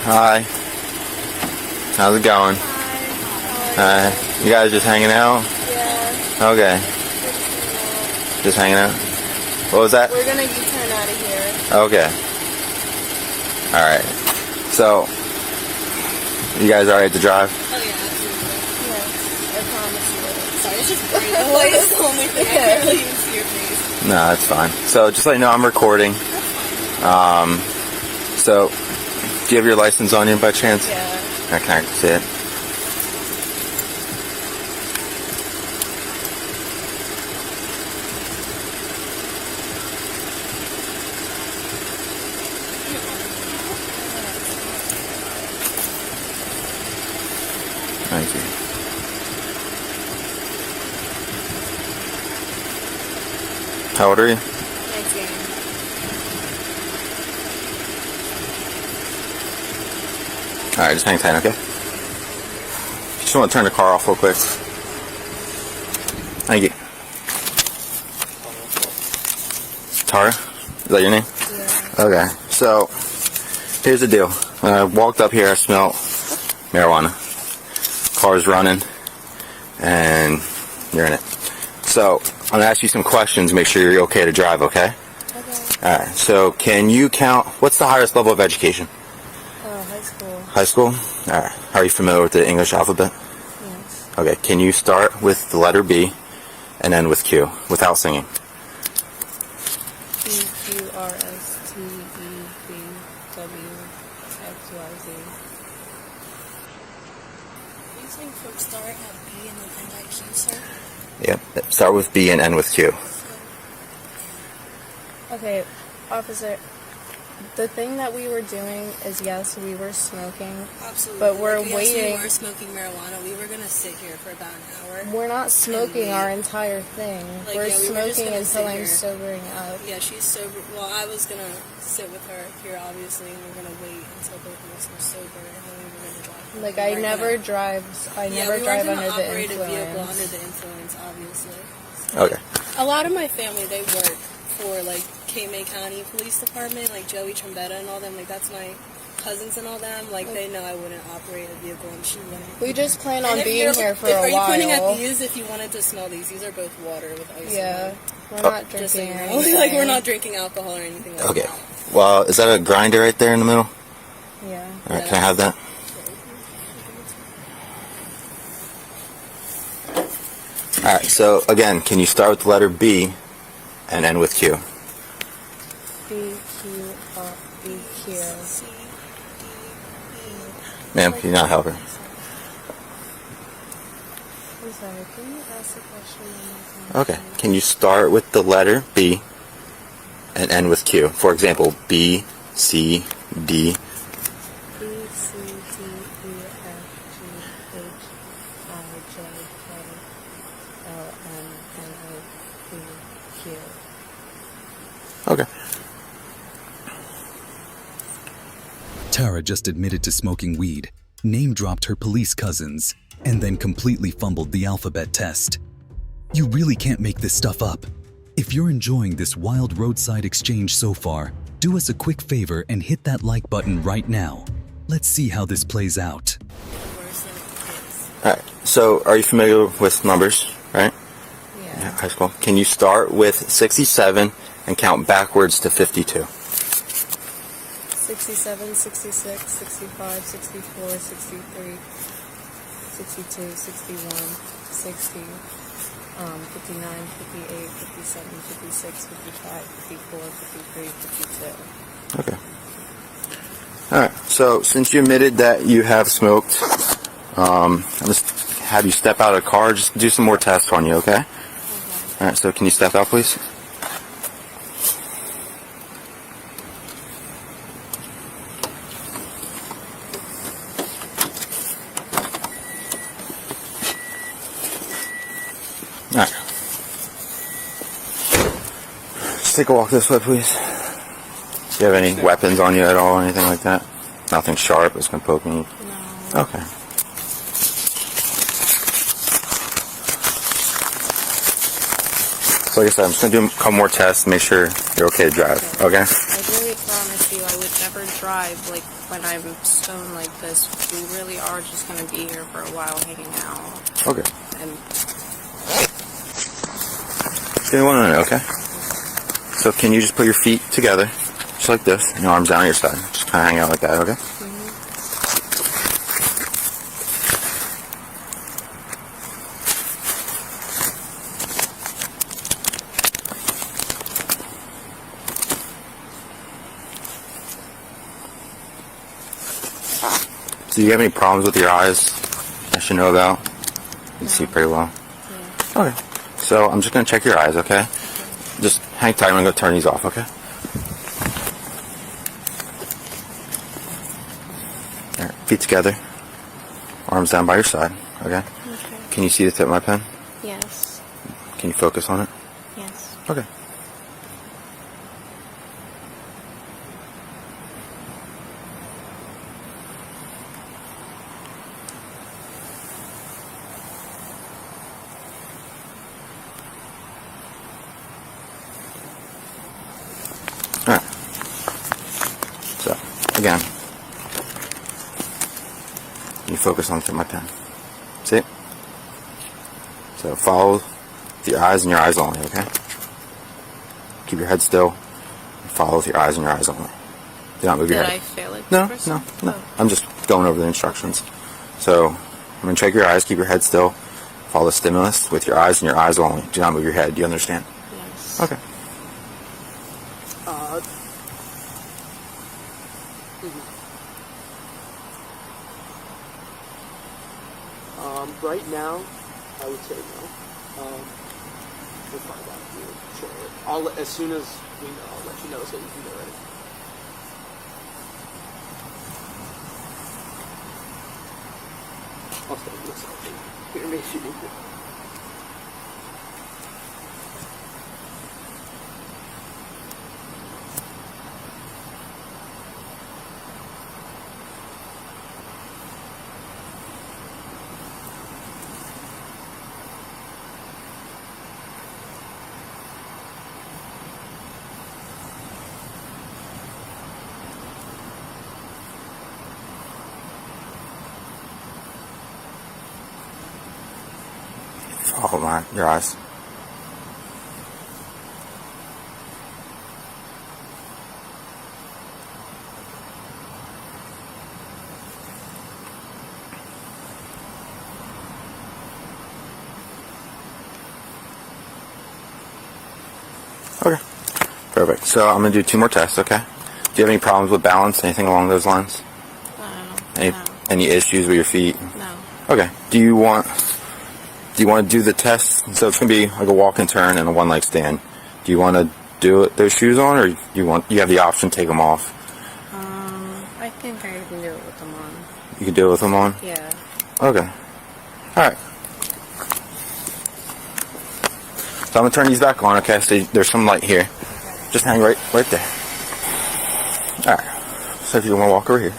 Hi. How's it going? Hi. You guys just hanging out? Yeah. Okay. Just hanging out? What was that? We're gonna U-turn out of here. Okay. Alright. So, you guys alright to drive? Oh yeah, absolutely. Yes, I promise you. Sorry, it's just bright. The light is the only thing. I can't really even see your face. No, that's fine. So, just let you know I'm recording. So, do you have your license on you by chance? Yeah. Can I see it? Thank you. How old are you? 19. Alright, just hang tight, okay? Just want to turn the car off real quick. Thank you. Tara? Is that your name? Yeah. Okay, so here's the deal. When I walked up here, I smelled marijuana. Car's running, and you're in it. So I'm gonna ask you some questions. Make sure you're okay to drive. Okay. Okay. All right. So can you count? What's the highest level of education? High school. High school. All right. Are you familiar with the English alphabet? Yes. Okay. Can you start with the letter B, and end with Q without singing? B Q R S T E V W X Y Z. You saying from start at B and then end at Q, sir? Yep. Start with B and end with Q. Okay, officer. The thing that we were doing is, yes, we were smoking. Absolutely. But we're yes, waiting. we were smoking marijuana. We were gonna sit here for about an hour. We're not smoking our entire thing. Like, we're yeah, we were just smoking gonna until sit I'm here. sobering up. Yeah, she's sober. Well, I was gonna sit with her here, obviously, and we're gonna wait until both of us were sober, and then we were gonna drive. Like, I never drive. I never drive under the operate a vehicle influence. under the influence, obviously. Okay. A lot of my family, they work for like May County Police Department, like Joey Trombetta and all them. Like, that's my cousins and all them. Like, they know I wouldn't operate a vehicle, and she wouldn't. We just plan on And if being you're- here for a while. Are you pointing at these? If you wanted to smell these are both water with ice. Yeah, in them. we're not Just so drinking you or know. anything. Like, we're not drinking alcohol or anything like Okay. that. Well, is that a grinder right there in the middle? Yeah. All right. Can I have that? All right. So again, can you start with the letter B and end with Q? B Q R B Q. Ma'am, can you not help her? I'm sorry. Can you ask the question one more time? Okay. Can you start with the letter B and end with Q? For example, B, C, D. B C D E F G H I J K L M N O P Q. Okay. Tara just admitted to smoking weed, name-dropped her police cousins, and then completely fumbled the alphabet test. You really can't make this stuff up. If you're enjoying this wild roadside exchange so far, do us a quick favor and hit that like button right now. Let's see how this plays out. Alright, so are you familiar with numbers, right? Yeah. High school. Can you start with 67 and count backwards to 52? 67, 66, 65, 64, 63, 62, 61, 60, 59, 58, 57, 56, 55, 54, 53, 52. Okay. Alright, so since you admitted that you have smoked, I'm just have you step out of the car, just do some more tests on you, okay? Alright, so can you step out, please? Alright. Just take a walk this way, please. Do you have any weapons on you at all, or anything like that? Nothing sharp that's gonna poke me? No. Okay. So like I said, I'm just gonna do a couple more tests, make sure you're okay to drive, okay? I really promise you I would never drive like when I'm stoned like this. We really are just gonna be here for a while hanging out. Okay. And Give me 1 minute, okay? So can you just put your feet together, just like this, and your arms down your side. Just kind of hang out like that, okay? Do you have any problems with your eyes I should know about? You can see pretty well. yeah. Okay. So I'm just going to check your eyes, okay? Just hang tight. I'm going to go turn these off, okay? All right. Feet together. Arms down by your side, okay? Okay. Can you see the tip of my pen? Yes. Can you focus on it? Yes. Okay. Alright. So, again. You focus on the tip of my pen. See? So follow with your eyes and your eyes only, okay? Keep your head still. And follow with your eyes and your eyes only. Do not move your Did head. I fail it? No, first? no, no. Oh. I'm just going over the instructions. So, I'm going to check your eyes, keep your head still, follow the stimulus with your eyes and your eyes only. Do not move your head. Do you understand? Yes. Okay. Right now, I would say no. We'll find out if you're sure. As soon as we know, I'll let you know so you can get ready. I'll stay with myself. Here, make sure you do. Follow your eyes. Okay. Perfect. So I'm going to do 2 more tests, okay? Do you have any problems with balance, anything along those lines? Any, No. any issues with your feet? No. Okay. Do you want to do the test? So it's going to be like a walk and turn and a one leg stand. Do you want to do it those shoes on, or you have the option to take them off? I think I can do it with them on. You can do it with them on? Yeah. Okay. Alright. So I'm going to turn these back on, okay? So there's some light here. Just hang right there. Alright. So if you want to walk over here.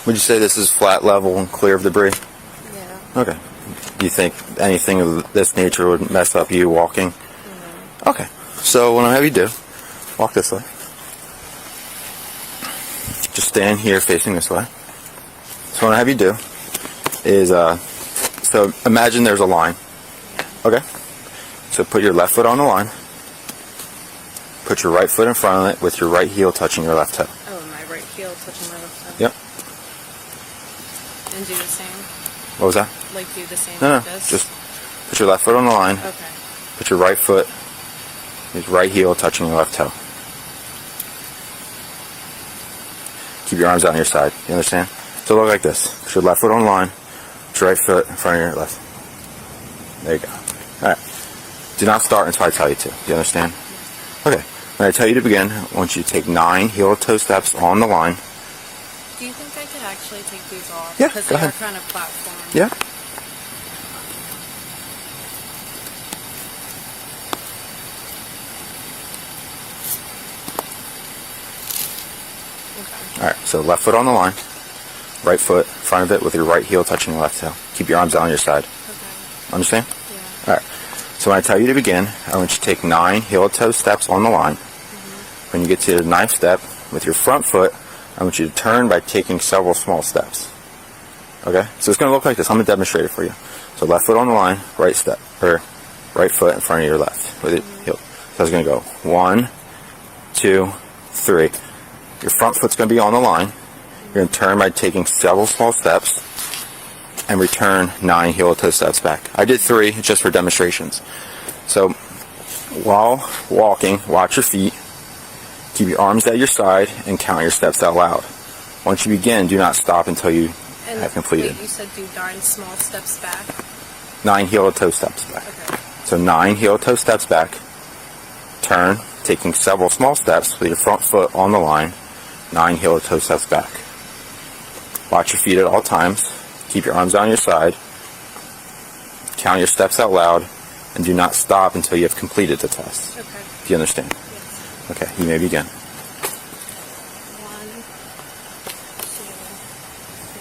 Would you say this is flat, level, and clear of debris? Yeah. Okay. Do you think anything of this nature would mess up you walking? No. Okay. So what I'll have you do, walk this way. Just stand here facing this way. So what I'll have you do is, so imagine there's a line. Okay? So put your left foot on the line. Put your right foot in front of it with your right heel touching your left toe. Oh, my right heel touching my left toe. Yep. And do the same? What was that? Like do the same No, like no. this? Just put your left foot on the line. Okay. Put your right foot, your right heel touching your left toe. Keep your arms out on your side. You understand? So look like this. Put your left foot on the line. Put your right foot in front of your left. There you go. Alright. Do not start until I tell you to. Do you understand? Okay. When I tell you to begin, I want you to take 9 heel-to-toe steps on the line. Do you think I could actually take these off? Yeah, Because go they are ahead. kind of platform. Yeah. Okay. Alright, so left foot on the line. Right foot in front of it with your right heel touching your left toe. Keep your arms out on your side. Okay. Understand? Yeah. Alright. So when I tell you to begin, I want you to take 9 heel-to-toe steps on the line. When you get to the 9th step, with your front foot, I want you to turn by taking several small steps. Okay? So it's going to look like this. I'm going to demonstrate it for you. So left foot on the line, right step, or right foot in front of your left with it heel. So it's going to go 1, 2, 3. Your front foot's going to be on the line. You're going to turn by taking several small steps and return 9 heel-to-toe steps back. I did 3 just for demonstrations. So while walking, watch your feet. Keep your arms at your side and count your steps out loud. Once you begin, do not stop until you have completed. Wait, you said do 9 small steps back. 9 heel-to-toe steps back. Okay. So 9 heel-to-toe steps back. Turn, taking several small steps with your front foot on the line. 9 heel-to-toe steps back. Watch your feet at all times. Keep your arms on your side. Count your steps out loud. And do not stop until you have completed the test. Okay. Do you understand? Yes. Okay, you may begin. 1, 2, 3,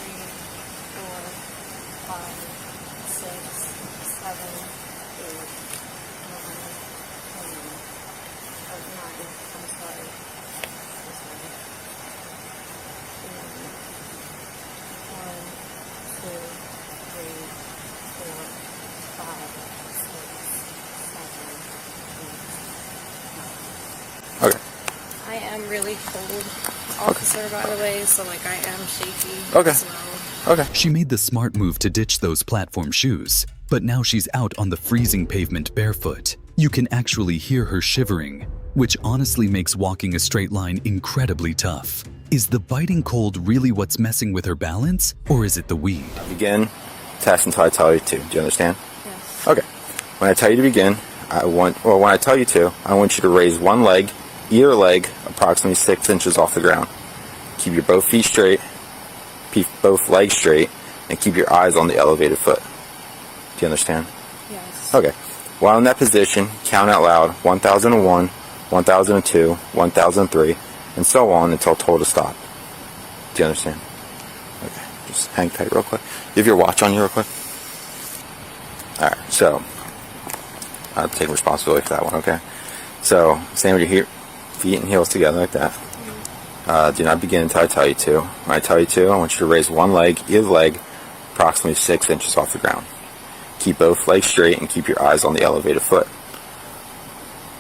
4, 5, 6, 7, 8, 9, 10, 9. I'm sorry. 1, 2, 3, 4, 5, 6, 7, 8, 9. Okay. I am really cold, officer, by the way, so like I am shaky Okay. as well. Okay. She made the smart move to ditch those platform shoes, but now she's out on the freezing pavement barefoot. You can actually hear her shivering, which honestly makes walking a straight line incredibly tough. Is the biting cold really what's messing with her balance, or is it the weed? Begin. Test until I tell you to. Do you understand? Yes. Okay. When I tell you to begin, when I tell you to, I want you to raise one leg, either leg, approximately 6 inches off the ground. Keep your both feet straight, keep both legs straight, and keep your eyes on the elevated foot. Do you understand? Yes. Okay. While in that position, count out loud 1001, 1002, 1003, and so on until told to stop. Do you understand? Okay. Just hang tight real quick. You have your watch on you real quick? Alright, so I'll take responsibility for that one, okay? So, stand with your feet and heels together like that. Do not begin until I tell you to. When I tell you to, I want you to raise one leg, either leg, approximately 6 inches off the ground. Keep both legs straight and keep your eyes on the elevated foot.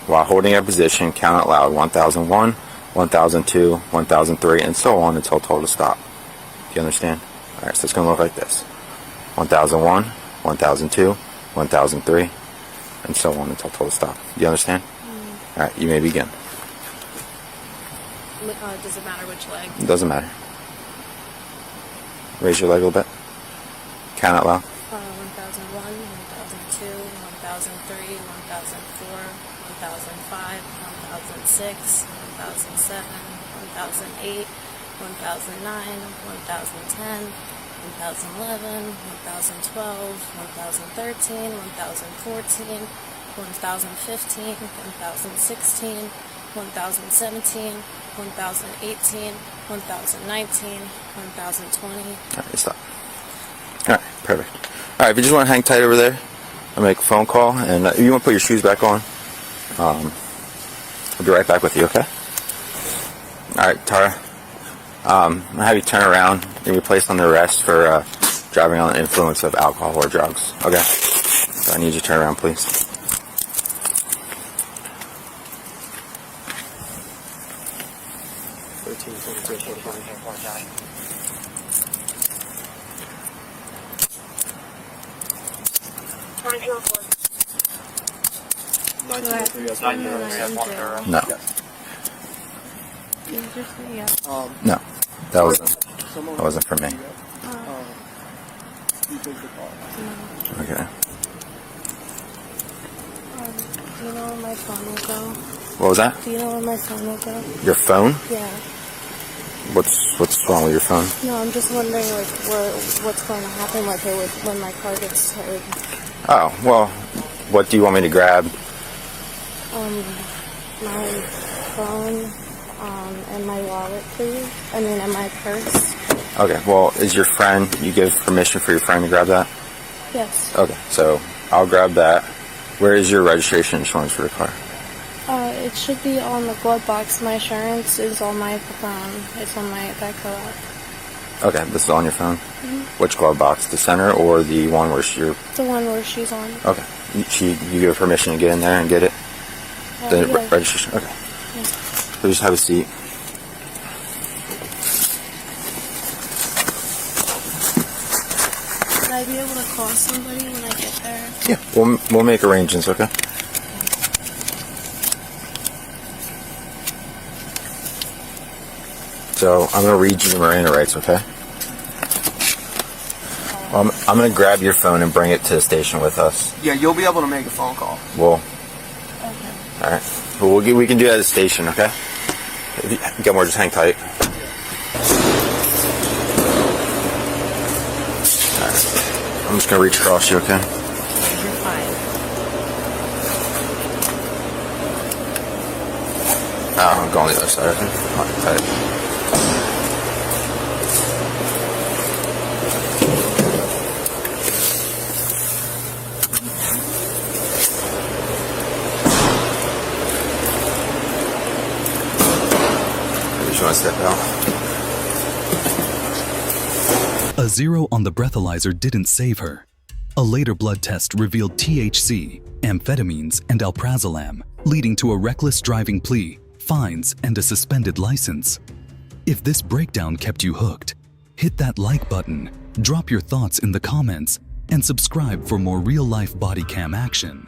While holding a position, count out loud 1001, 1002, 1003, and so on until told to stop. Do you understand? Alright, so it's going to look like this. 1001, 1002, 1003, and so on until told to stop. Do you understand? Alright, you may begin. Does it matter which leg? It doesn't matter. Raise your leg a little bit. Count out loud. 1001, 1002, 1003, 1004, 1005, 1006, 1007, 1008, 1009, 1010, 1011, 1012, 1013, 1014, 1015, 1016, 1017, 1018, 1019, 1020. Alright, stop. Alright, perfect. Alright, if you just want to hang tight over there, I'll make a phone call, and if you want to put your shoes back on, I'll be right back with you, okay? Alright, Tara. I'll have you turn around and be placed under arrest for driving under the influence of alcohol or drugs, okay? So I need you to turn around, please. No. No. That wasn't for me. Okay. Do you know where my phone will go? What was that? Do you know where my phone will go? Your phone? Yeah. What's wrong with your phone? No, I'm just wondering, like, what's going to happen with it when my car gets towed. Oh, well, what do you want me to grab? My phone, and my wallet, please. And my purse. Okay, well, is your friend, you give permission for your friend to grab that? Yes. Okay, so I'll grab that. Where is your registration insurance for the car? It should be on the glove box. My insurance is on my phone. It's on my Geico app. Okay, this is on your phone. Which glove box? The center or the one where you're... The one where she's on. Okay. You give her permission to get in there and get it? The Yeah. registration? Okay. Please have a seat. Would I be able to call somebody when I get there? Yeah, we'll make arrangements, okay? So I'm gonna read you the Miranda rights, okay? I'm gonna grab your phone and bring it to the station with us. Yeah, you'll be able to make a phone call. We'll. Okay. All right. Well, we can do that at the station, okay? Gilmore, just hang tight. All right. I'm just gonna reach across you, okay? You're fine. I'm going the other side. Hang tight. You want to step out? A 0 on the breathalyzer didn't save her. A later blood test revealed THC, amphetamines, and alprazolam, leading to a reckless driving plea, fines, and a suspended license. If this breakdown kept you hooked, hit that like button, drop your thoughts in the comments, and subscribe for more real-life body cam action.